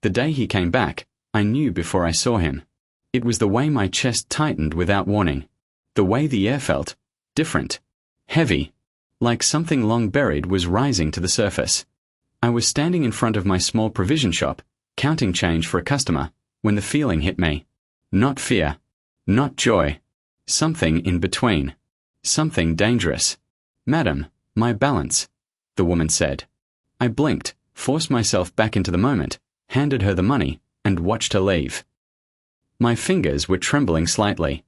The day he came back, I knew before I saw him. It was the way my chest tightened without warning. The way the air felt, different, heavy, like something long buried was rising to the surface. I was standing in front of my small provision shop, counting change for a customer, when the feeling hit me. Not fear, not joy, something in between, something dangerous. "Madam, my balance," the woman said. I blinked, forced myself back into the moment, handed her the money, and watched her leave. My fingers were trembling slightly.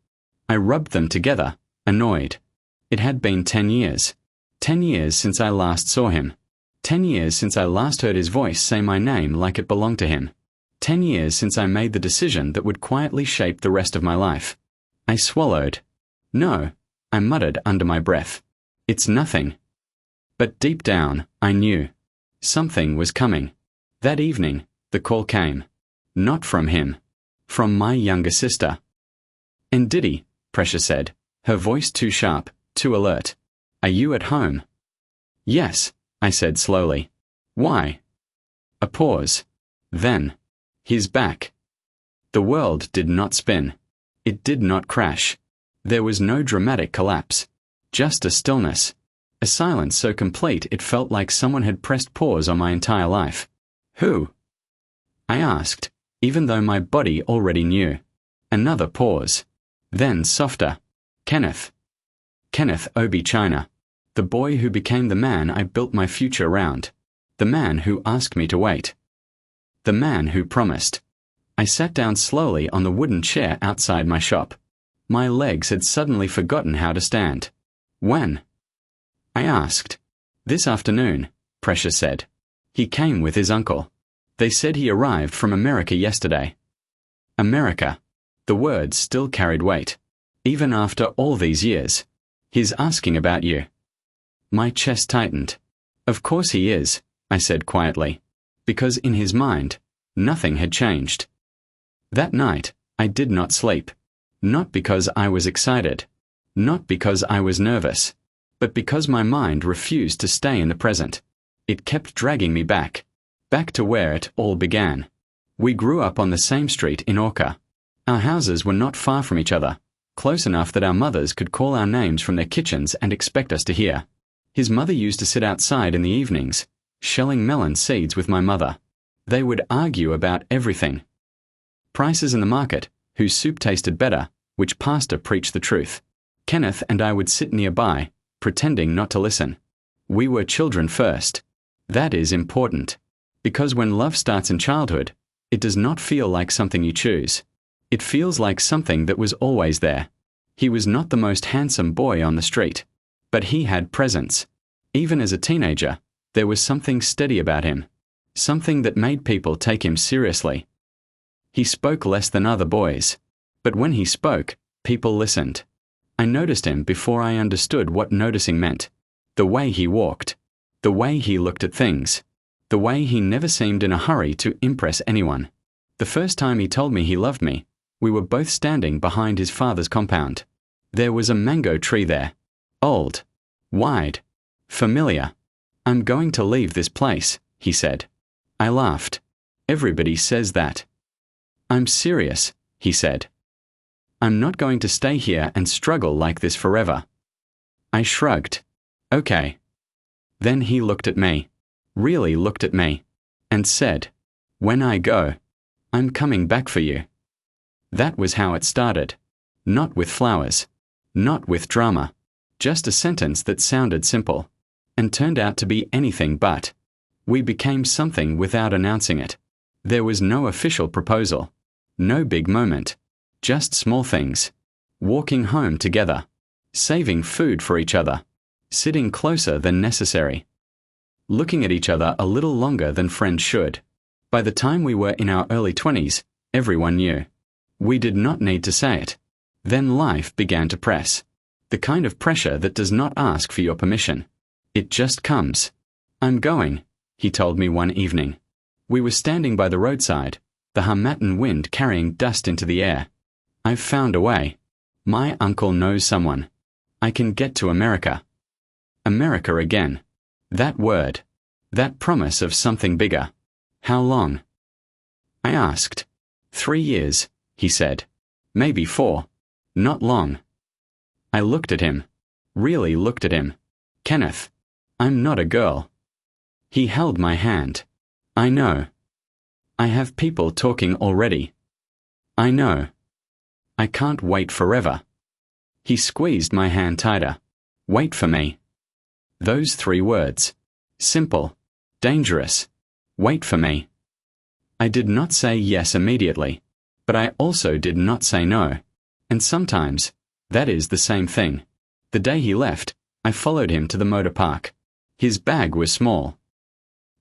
I rubbed them together, annoyed. It had been 10 years. 10 years since I last saw him. 10 years since I last heard his voice say my name like it belonged to him. 10 years since I made the decision that would quietly shape the rest of my life. I swallowed. "No," I muttered under my breath. "It's nothing." But deep down, I knew. Something was coming. That evening, the call came. Not from him. From my younger sister. "And Diddy," Precious said, her voice too sharp, too alert. "Are you at home?" "Yes," I said slowly. "Why?" A pause. Then, "He's back." The world did not spin. It did not crash. There was no dramatic collapse. Just a stillness. A silence so complete it felt like someone had pressed pause on my entire life. "Who?" I asked, even though my body already knew. Another pause. Then softer. "Kenneth." Kenneth Obi China. The boy who became the man I built my future around. The man who asked me to wait. The man who promised. I sat down slowly on the wooden chair outside my shop. My legs had suddenly forgotten how to stand. "When?" I asked. "This afternoon," Precious said. "He came with his uncle. They said he arrived from America yesterday." America. The words still carried weight. Even after all these years. "He's asking about you." My chest tightened. "Of course he is," I said quietly. Because in his mind, nothing had changed. That night, I did not sleep. Not because I was excited. Not because I was nervous. But because my mind refused to stay in the present. It kept dragging me back. Back to where it all began. We grew up on the same street in Orca. Our houses were not far from each other, close enough that our mothers could call our names from their kitchens and expect us to hear. His mother used to sit outside in the evenings, shelling melon seeds with my mother. They would argue about everything. Prices in the market, whose soup tasted better, which pastor preached the truth. Kenneth and I would sit nearby, pretending not to listen. We were children first. That is important. Because when love starts in childhood, it does not feel like something you choose. It feels like something that was always there. He was not the most handsome boy on the street, but he had presence. Even as a teenager, there was something steady about him. Something that made people take him seriously. He spoke less than other boys. But when he spoke, people listened. I noticed him before I understood what noticing meant. The way he walked. The way he looked at things. The way he never seemed in a hurry to impress anyone. The first time he told me he loved me, we were both standing behind his father's compound. There was a mango tree there. Old. Wide. Familiar. "I'm going to leave this place," he said. I laughed. "Everybody says that." "I'm serious," he said. "I'm not going to stay here and struggle like this forever." I shrugged. "Okay." Then he looked at me, really looked at me, and said, "When I go, I'm coming back for you." That was how it started. Not with flowers. Not with drama. Just a sentence that sounded simple, and turned out to be anything but. We became something without announcing it. There was no official proposal. No big moment. Just small things. Walking home together. Saving food for each other. Sitting closer than necessary. Looking at each other a little longer than friends should. By the time we were in our early 20s, everyone knew. We did not need to say it. Then life began to press. The kind of pressure that does not ask for your permission. It just comes. "I'm going," he told me one evening. We were standing by the roadside, the Harmattan wind carrying dust into the air. "I've found a way. My uncle knows someone. I can get to America." America again. That word. That promise of something bigger. How long? I asked. 3 years, he said. Maybe 4. Not long. I looked at him. Really looked at him. Kenneth, I'm not a girl. He held my hand. I know. I have people talking already. I know. I can't wait forever. He squeezed my hand tighter. Wait for me. Those 3 words. Simple. Dangerous. Wait for me. I did not say yes immediately, but I also did not say no. And sometimes, that is the same thing. The day he left, I followed him to the motor park. His bag was small.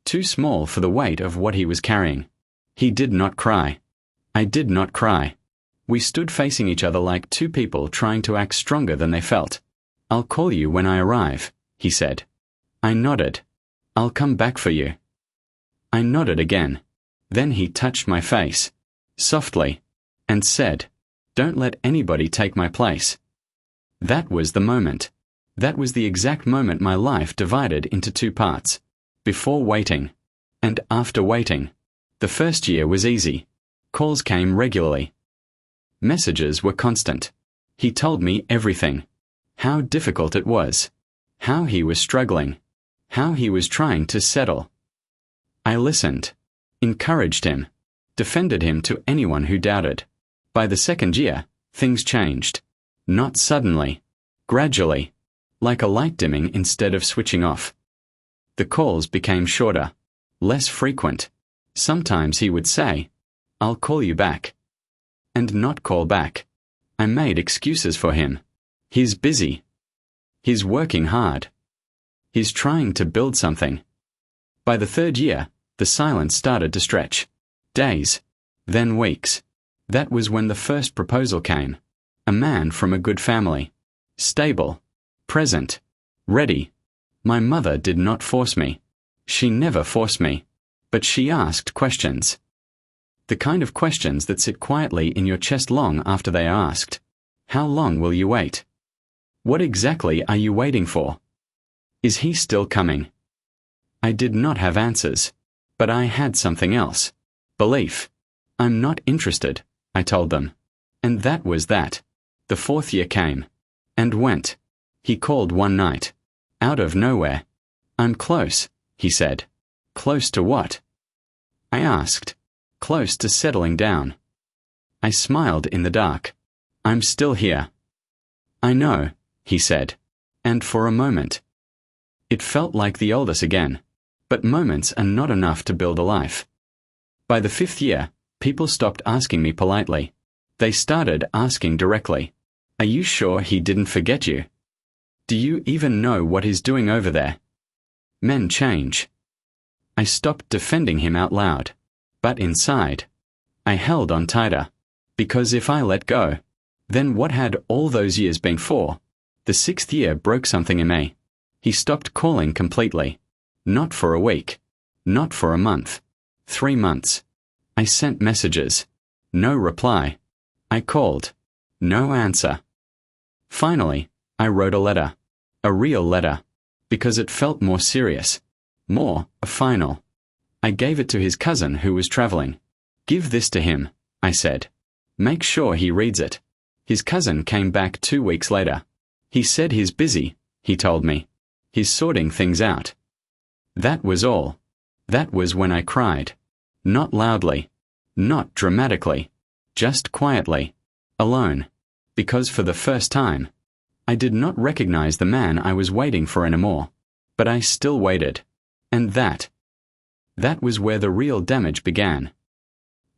Too small for the weight of what he was carrying. He did not cry. I did not cry. We stood facing each other like 2 people trying to act stronger than they felt. I'll call you when I arrive, he said. I nodded. I'll come back for you. I nodded again. Then he touched my face, softly, and said, Don't let anybody take my place. That was the moment. That was the exact moment my life divided into 2 parts. Before waiting, and after waiting. The first year was easy. Calls came regularly. Messages were constant. He told me everything. How difficult it was. How he was struggling. How he was trying to settle. I listened. Encouraged him. Defended him to anyone who doubted. By the 2nd year, things changed. Not suddenly. Gradually. Like a light dimming instead of switching off. The calls became shorter. Less frequent. Sometimes he would say, I'll call you back. And not call back. I made excuses for him. He's busy. He's working hard. He's trying to build something. By the 3rd year, the silence started to stretch. Days. Then weeks. That was when the first proposal came. A man from a good family. Stable. Present. Ready. My mother did not force me. She never forced me. But she asked questions. The kind of questions that sit quietly in your chest long after they are asked. How long will you wait? What exactly are you waiting for? Is he still coming? I did not have answers. But I had something else. Belief. I'm not interested, I told them. And that was that. The 4th year came. And went. He called one night. Out of nowhere. I'm close, he said. Close to what? I asked. Close to settling down. I smiled in the dark. I'm still here. I know, he said. And for a moment. It felt like the oldest again. But moments are not enough to build a life. By the 5th year, people stopped asking me politely. They started asking directly. Are you sure he didn't forget you? Do you even know what he's doing over there? Men change. I stopped defending him out loud. But inside, I held on tighter. Because if I let go, then what had all those years been for? The 6th year broke something in me. He stopped calling completely. Not for a week. Not for a month. 3 months. I sent messages. No reply. I called. No answer. Finally, I wrote a letter. A real letter. Because it felt more serious. More final. I gave it to his cousin who was traveling. Give this to him, I said. Make sure he reads it. His cousin came back 2 weeks later. He said he's busy, he told me. He's sorting things out. That was all. That was when I cried. Not loudly. Not dramatically. Just quietly. Alone. Because for the first time, I did not recognize the man I was waiting for anymore. But I still waited. And that was where the real damage began.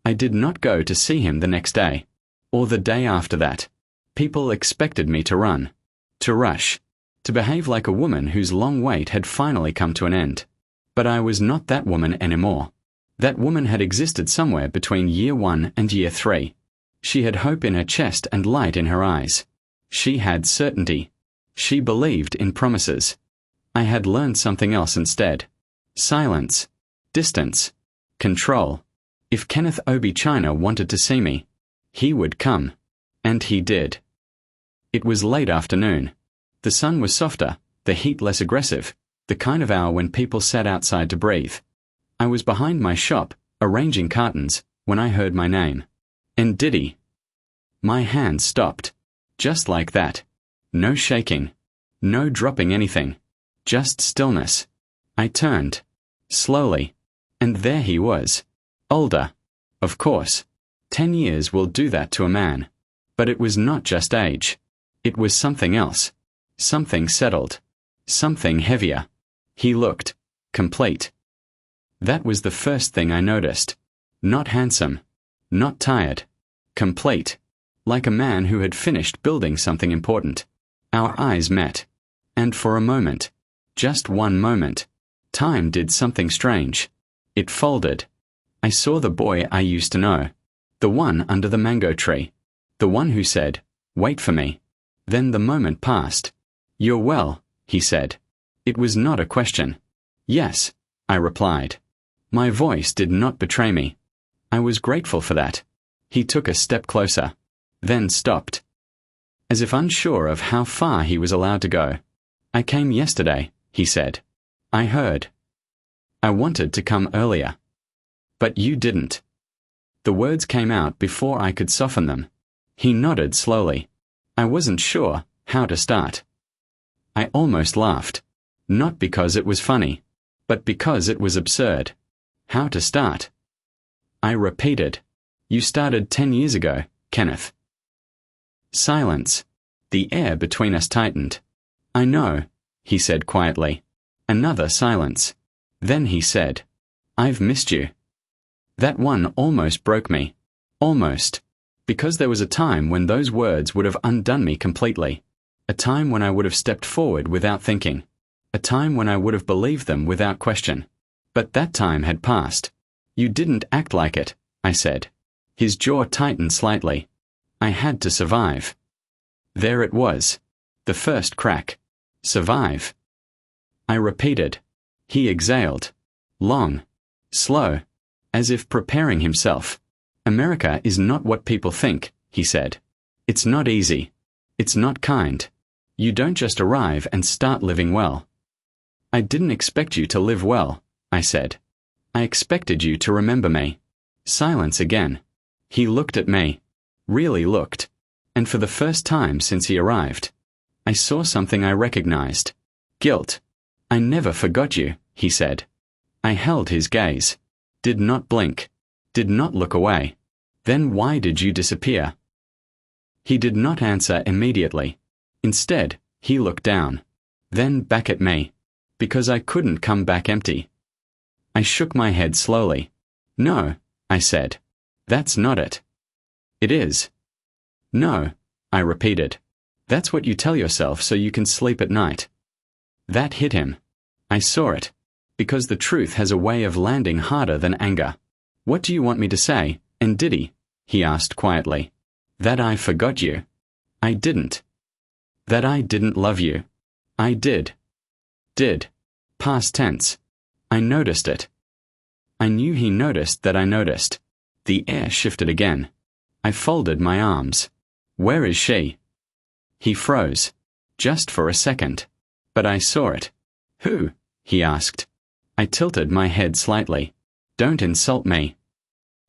I did not go to see him the next day. Or the day after that. People expected me to run. To rush. To behave like a woman whose long wait had finally come to an end. But I was not that woman anymore. That woman had existed somewhere between year 1 and year 3. She had hope in her chest and light in her eyes. She had certainty. She believed in promises. I had learned something else instead. Silence. Distance. Control. If Kenneth Obi China wanted to see me, he would come. And he did. It was late afternoon. The sun was softer, the heat less aggressive, the kind of hour when people sat outside to breathe. I was behind my shop, arranging cartons, when I heard my name. And Diddy. My hand stopped. Just like that. No shaking. No dropping anything. Just stillness. I turned. Slowly. And there he was. Older. Of course. 10 years will do that to a man. But it was not just age. It was something else. Something settled. Something heavier. He looked complete. That was the first thing I noticed. Not handsome. Not tired. Complete. Like a man who had finished building something important. Our eyes met. And for a moment, just one moment, time did something strange. It folded. I saw the boy I used to know. The one under the mango tree. The one who said, "Wait for me." Then the moment passed. "You're well," he said. It was not a question. "Yes," I replied. My voice did not betray me. I was grateful for that. He took a step closer, then stopped. As if unsure of how far he was allowed to go. "I came yesterday," he said. "I heard. I wanted to come earlier. But you didn't." The words came out before I could soften them. He nodded slowly. I wasn't sure how to start. I almost laughed. Not because it was funny, but because it was absurd. How to start? I repeated. "You started 10 years ago, Kenneth." Silence. The air between us tightened. "I know," he said quietly. Another silence. Then he said, "I've missed you." That one almost broke me. Almost. Because there was a time when those words would have undone me completely. A time when I would have stepped forward without thinking. A time when I would have believed them without question. But that time had passed. "You didn't act like it," I said. His jaw tightened slightly. I had to survive. There it was. The first crack. Survive. I repeated. He exhaled. Long. Slow. As if preparing himself. "America is not what people think," he said. "It's not easy. It's not kind. You don't just arrive and start living well." "I didn't expect you to live well," I said. "I expected you to remember me." Silence again. He looked at me. Really looked. And for the first time since he arrived, I saw something I recognized. Guilt. "I never forgot you," he said. I held his gaze. Did not blink. Did not look away. "Then why did you disappear?" He did not answer immediately. Instead, he looked down. Then back at me. Because I couldn't come back empty. I shook my head slowly. "No," I said. "That's not it." "It is." "No," I repeated. "That's what you tell yourself so you can sleep at night." That hit him. I saw it. Because the truth has a way of landing harder than anger. "What do you want me to say, and Diddy?" he asked quietly. "That I forgot you." I didn't. "That I didn't love you." I did. Did. Past tense. I noticed it. I knew he noticed that I noticed. The air shifted again. I folded my arms. "Where is she?" He froze. Just for a second. But I saw it. "Who?" he asked. I tilted my head slightly. "Don't insult me."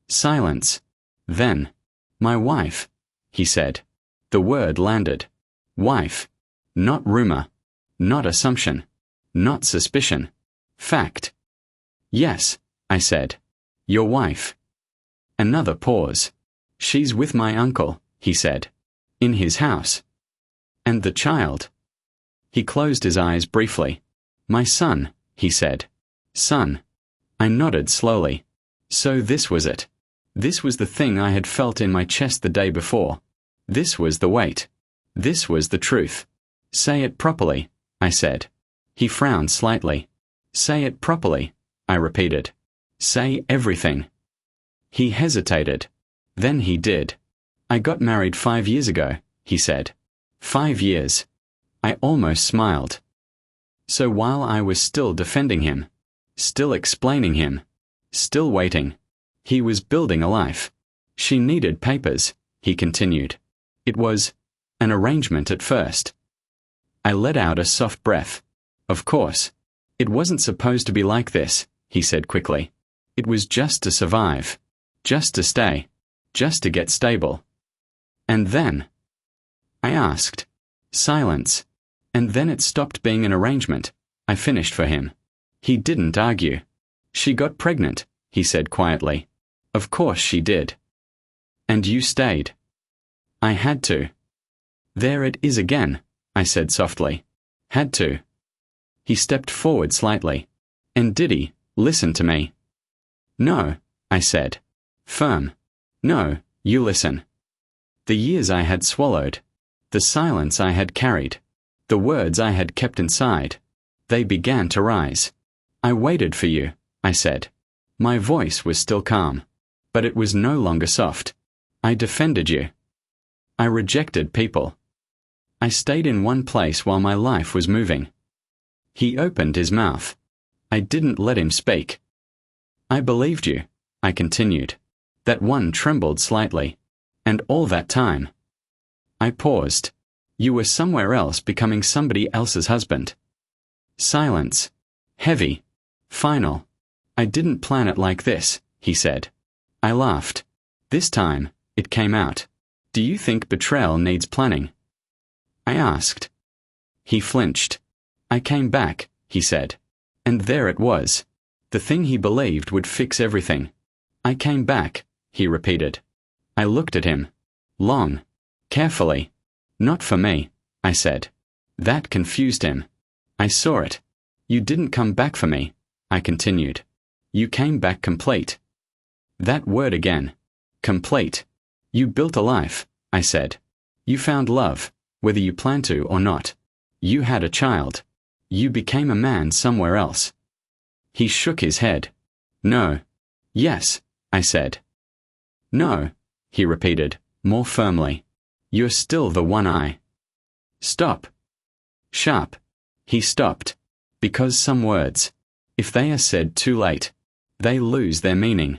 Silence. Then, "My wife," he said. The word landed. Wife. Not rumor. Not assumption. Not suspicion. Fact. "Yes," I said. "Your wife." Another pause. "She's with my uncle," he said. "In his house." "And the child?" He closed his eyes briefly. "My son," he said. "Son." I nodded slowly. So this was it. This was the thing I had felt in my chest the day before. This was the weight. This was the truth. "Say it properly," I said. He frowned slightly. "Say it properly," I repeated. "Say everything." He hesitated. Then he did. "I got married 5 years ago," he said. 5 years. I almost smiled. So while I was still defending him, still explaining him, still waiting, he was building a life. "She needed papers," he continued. "It was an arrangement at first." I let out a soft breath. "Of course. It wasn't supposed to be like this," he said quickly. "It was just to survive. Just to stay. Just to get stable. And then? I asked. Silence. And then it stopped being an arrangement. I finished for him. He didn't argue. She got pregnant, he said quietly. Of course she did. And you stayed. I had to. There it is again, I said softly. Had to. He stepped forward slightly. And did he listen to me? No, I said. Firm. No, you listen. The years I had swallowed. The silence I had carried. The words I had kept inside. They began to rise. I waited for you, I said. My voice was still calm. But it was no longer soft. I defended you. I rejected people. I stayed in one place while my life was moving. He opened his mouth. I didn't let him speak. I believed you, I continued. That one trembled slightly. And all that time. I paused. You were somewhere else becoming somebody else's husband. Silence. Heavy. Final. I didn't plan it like this, he said. I laughed. This time, it came out. Do you think betrayal needs planning? I asked. He flinched. I came back, he said. And there it was. The thing he believed would fix everything. I came back, he repeated. I looked at him. Long. Carefully. Not for me, I said. That confused him. I saw it. You didn't come back for me, I continued. You came back complete. That word again. Complete. You built a life, I said. You found love, whether you planned to or not. You had a child. You became a man somewhere else. He shook his head. No. Yes, I said. No, he repeated, more firmly. You're still the one I. Stop. Sharp. He stopped. Because some words, if they are said too late, they lose their meaning.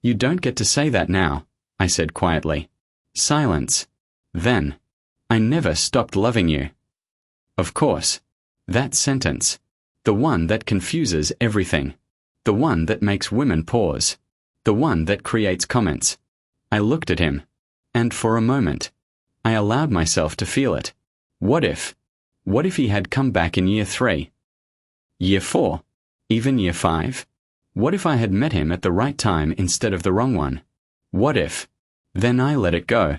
You don't get to say that now, I said quietly. Silence. Then. I never stopped loving you. Of course. That sentence. The one that confuses everything. The one that makes women pause. The one that creates comments. I looked at him. And for a moment, I allowed myself to feel it. What if? What if he had come back in year 3? Year 4? Even year 5? What if I had met him at the right time instead of the wrong one? What if? Then I let it go.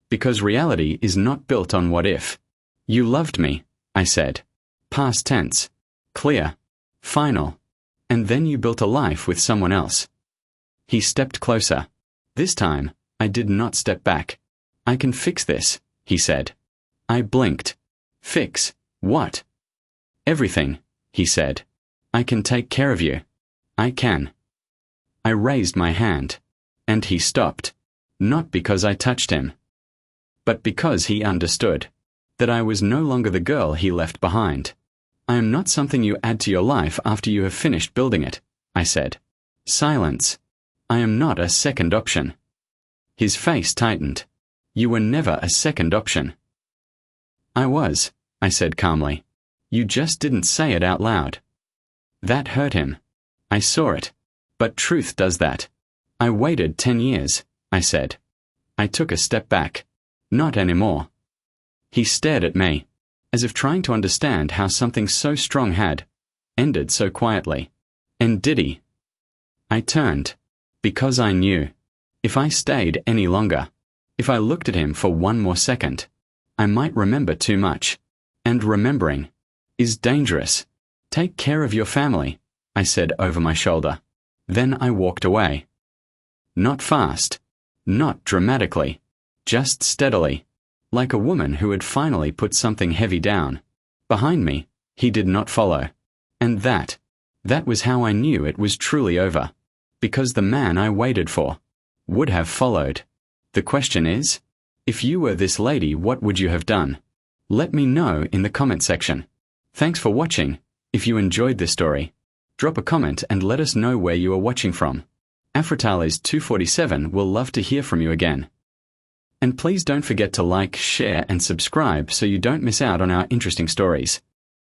Because reality is not built on what if. You loved me, I said. Past tense. Clear. Final. And then you built a life with someone else. He stepped closer. This time, I did not step back. I can fix this, he said. I blinked. Fix? What? Everything, he said. I can take care of you. I can. I raised my hand. And he stopped. Not because I touched him. But because he understood. That I was no longer the girl he left behind. I am not something you add to your life after you have finished building it, I said. Silence. I am not a second option. His face tightened. You were never a second option. I was, I said calmly. You just didn't say it out loud. That hurt him. I saw it. But truth does that. I waited 10 years, I said. I took a step back. Not anymore. He stared at me, as if trying to understand how something so strong had ended so quietly. And did he? I turned. Because I knew. If I stayed any longer, if I looked at him for one more second, I might remember too much. And remembering is dangerous. Take care of your family, I said over my shoulder. Then I walked away. Not fast. Not dramatically. Just steadily. Like a woman who had finally put something heavy down. Behind me, he did not follow. And that was how I knew it was truly over. Because the man I waited for would have followed. The question is, if you were this lady, what would you have done? Let me know in the comment section. Thanks for watching. If you enjoyed this story, drop a comment and let us know where you are watching from. Afrotales247 will love to hear from you again. And please don't forget to like, share and subscribe so you don't miss out on our interesting stories.